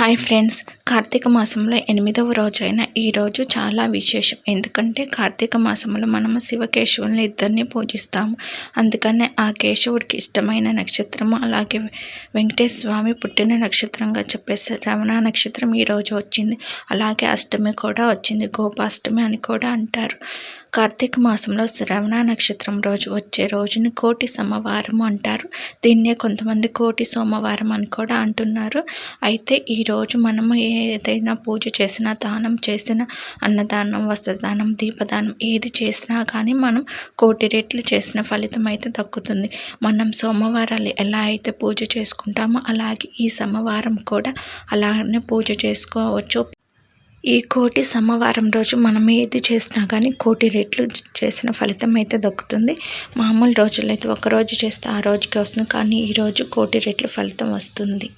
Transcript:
Hi friends, Karthika మాసంలో 8వ రోజైన ఈరోజు చాలా విశేషం. ఎందుకంటే కార్తీక మాసంలో మనము శివకేశవుల్ని ఇద్దరిని పూజిస్తాము. అందుకనే ఆ కేశవుడికి ఇష్టమైన నక్షత్రము, అలాగే వెంకటేశ్వర స్వామి పుట్టిన నక్షత్రంగా చెప్పేసి శ్రవణ నక్షత్రం ఈరోజు వచ్చింది. అలాగే అష్టమి కూడా వచ్చింది, గోపాష్టమి అని కూడా అంటారు. కార్తీక మాసంలో శ్రవణ నక్షత్రం రోజు వచ్చే రోజుని కోటి సోమవారం అంటారు. దీన్నే కొంతమంది కోటి సోమవారం అని కూడా అంటున్నారు. అయితే ఈరోజు మనము ఏదైనా పూజ చేసినా, దానం చేసిన, అన్నదానం, వస్త్రదానం, దీపదానం ఏది చేసినా కానీ మనం కోటి రెట్లు చేసిన ఫలితం అయితే దక్కుతుంది. మనం సోమవారాలు ఎలా అయితే పూజ చేసుకుంటామో అలాగే ఈ సోమవారం కూడా అలానే పూజ చేసుకోవచ్చు. ఈ కోటి సోమవారం రోజు మనం ఏది చేసినా కానీ కోటి రెట్లు చేసిన ఫలితం అయితే దక్కుతుంది. మామూలు రోజుల్లో అయితే ఒక రోజు చేస్తే ఆ రోజుకి వస్తుంది, కానీ ఈరోజు కోటి రెట్లు ఫలితం వస్తుంది.